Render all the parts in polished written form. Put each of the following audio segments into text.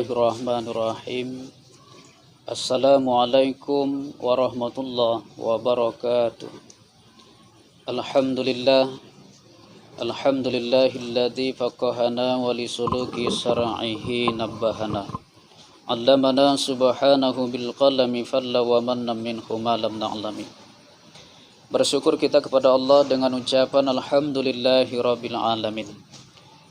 Bismillahirrahmanirrahim. Assalamualaikum warahmatullahi wabarakatuh. Alhamdulillahilladzi faqahana wa lisuluki syara'ihi nabbahana. Allamana subhanahu bil qalami falla wa manna minhu ma lam na'lami. Bersyukur kita kepada Allah dengan ucapan alhamdulillahi rabbil alamin.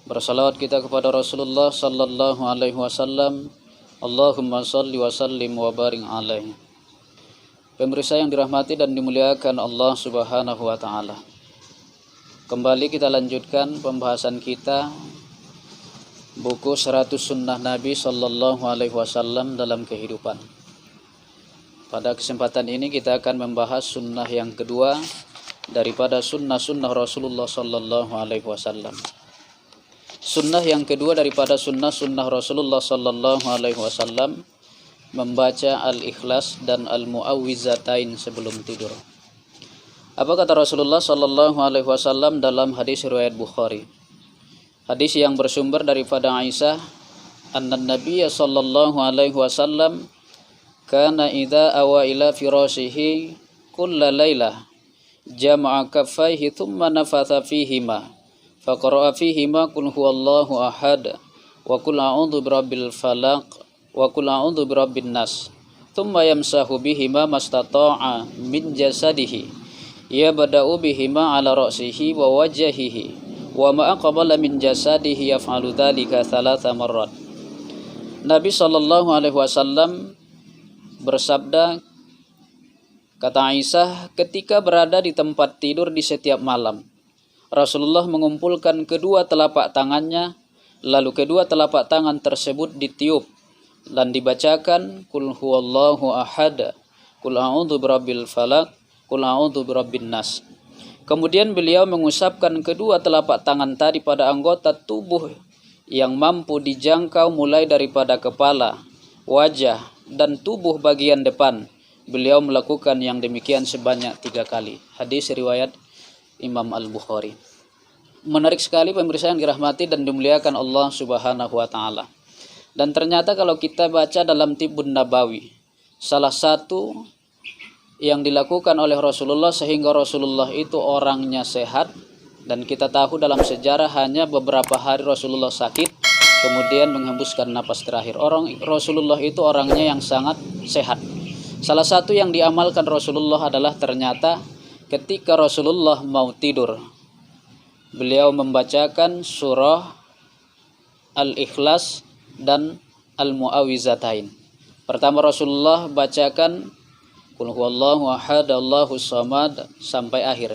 Bersalawat kita kepada Rasulullah sallallahu alaihi wasallam. Allahumma salli wa sallim wa barik alaihi. Pemirsa yang dirahmati dan dimuliakan Allah Subhanahu wa taala. Kembali kita lanjutkan pembahasan kita buku 100 sunnah Nabi sallallahu alaihi wasallam dalam kehidupan. Pada kesempatan ini kita akan membahas sunnah yang kedua daripada sunnah-sunnah Rasulullah sallallahu alaihi wasallam. Sunnah yang kedua daripada sunnah-sunnah Rasulullah sallallahu alaihi wasallam membaca Al-Ikhlas dan Al-Mu'awwizatain sebelum tidur. Apa kata Rasulullah sallallahu alaihi wasallam dalam hadis riwayat Bukhari? Hadis yang bersumber daripada Aisyah, anna Nabiy sallallahu alaihi wasallam kana idza awa ila firashihi kulla lailah jama'a kaffaihi thumma nafatha fihima faqara'a fihima qul huwallahu ahad wa qul a'udzu birabbil falaq wa qul a'udzu birabbin nas thumma yamsahu bihima mastata'a min jasadihi yabda'u bihima ala ra'sihi wa wajhihi wa ma aqbala min jasadihi yaf'alu dzalika thalatha marrat. Nabi sallallahu alaihi wasallam bersabda, kata Aisyah, ketika berada di tempat tidur di setiap malam, Rasulullah mengumpulkan kedua telapak tangannya, lalu kedua telapak tangan tersebut ditiup dan dibacakan qul huwallahu ahad, qul a'udzu birabbil falaq, qul a'udzu birabbin nas. Kemudian beliau mengusapkan kedua telapak tangan tadi pada anggota tubuh yang mampu dijangkau mulai daripada kepala, wajah, dan tubuh bagian depan. Beliau melakukan yang demikian sebanyak 3 kali. Hadis riwayat Imam Al-Bukhari. Menarik sekali pemirsa yang dirahmati dan dimuliakan Allah Subhanahu wa taala. Dan ternyata kalau kita baca dalam Tibbun Nabawi, salah satu yang dilakukan oleh Rasulullah sehingga Rasulullah itu orangnya sehat, dan kita tahu dalam sejarah hanya beberapa hari Rasulullah sakit kemudian menghembuskan napas terakhir. Rasulullah itu orangnya yang sangat sehat. Salah satu yang diamalkan Rasulullah adalah ternyata ketika Rasulullah mau tidur, beliau membacakan surah Al-Ikhlas dan Al-Mu'awwizatain. Pertama Rasulullah bacakan qul huwallahu ahad Allahus samad sampai akhir.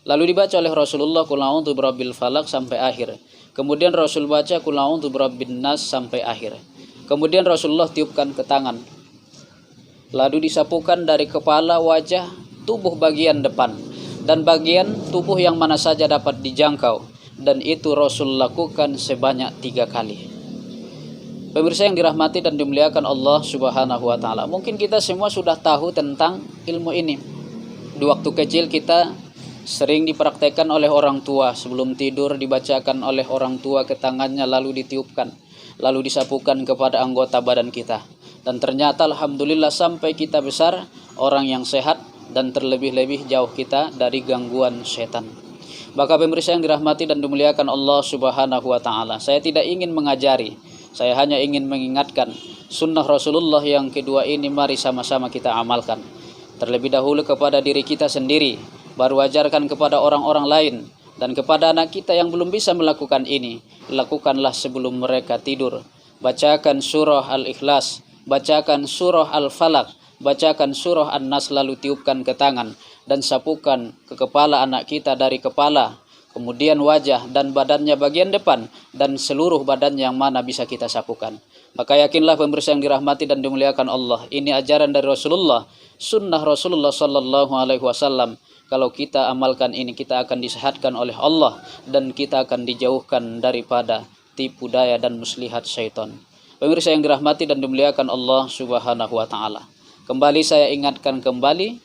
Lalu dibaca oleh Rasulullah qul a'udzu birabbil falaq sampai akhir. Kemudian Rasul baca qul a'udzu birabbin nas sampai akhir. Kemudian Rasulullah tiupkan ke tangan. Lalu disapukan dari kepala, wajah, tubuh bagian depan, dan bagian tubuh yang mana saja dapat dijangkau, dan itu Rasul lakukan sebanyak 3 kali. Pemirsa yang dirahmati dan dimuliakan Allah Subhanahu wa taala, mungkin kita semua sudah tahu tentang ilmu ini. Di waktu kecil kita sering dipraktekkan oleh orang tua, sebelum tidur dibacakan oleh orang tua ke tangannya, lalu ditiupkan, lalu disapukan kepada anggota badan kita. Dan ternyata alhamdulillah sampai kita besar orang yang sehat, dan terlebih-lebih jauh kita dari gangguan setan. Maka pemirsa yang dirahmati dan dimuliakan Allah Subhanahu wa taala, saya tidak ingin mengajari, saya hanya ingin mengingatkan sunnah Rasulullah yang kedua ini, mari sama-sama kita amalkan. Terlebih dahulu kepada diri kita sendiri, baru ajarkan kepada orang-orang lain, dan kepada anak kita yang belum bisa melakukan ini, lakukanlah sebelum mereka tidur. Bacakan surah Al-Ikhlas, bacakan surah Al-Falaq, bacakan surah An-Nas, lalu tiupkan ke tangan dan sapukan ke kepala anak kita dari kepala, kemudian wajah dan badannya bagian depan, dan seluruh badan yang mana bisa kita sapukan. Maka yakinlah pemirsa yang dirahmati dan dimuliakan Allah, ini ajaran dari Rasulullah, sunnah Rasulullah sallallahu alaihi wasallam. Kalau kita amalkan ini, kita akan disehatkan oleh Allah, dan kita akan dijauhkan daripada tipu daya dan muslihat syaitan. Pemirsa yang dirahmati dan dimuliakan Allah Subhanahu wa taala, kembali saya ingatkan kembali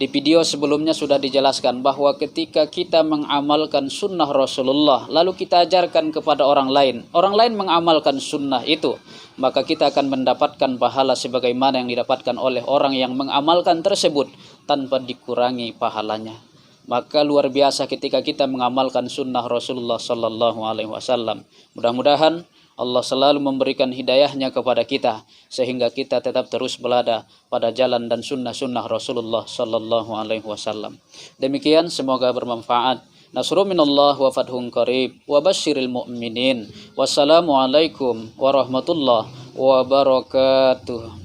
Di video sebelumnya sudah dijelaskan bahwa ketika kita mengamalkan sunnah Rasulullah, lalu kita ajarkan kepada orang lain mengamalkan sunnah itu, maka kita akan mendapatkan pahala sebagaimana yang didapatkan oleh orang yang mengamalkan tersebut tanpa dikurangi pahalanya. Maka luar biasa ketika kita mengamalkan sunnah Rasulullah Sallallahu Alaihi Wasallam. Mudah-mudahan Allah selalu memberikan hidayahnya kepada kita sehingga kita tetap terus berada pada jalan dan sunnah-sunnah Rasulullah Sallallahu Alaihi Wasallam. Demikian, semoga bermanfaat. Nasrun minallah wa fathun qarib wa basyiril mu'minin. Wassalamualaikum warahmatullahi wabarakatuh.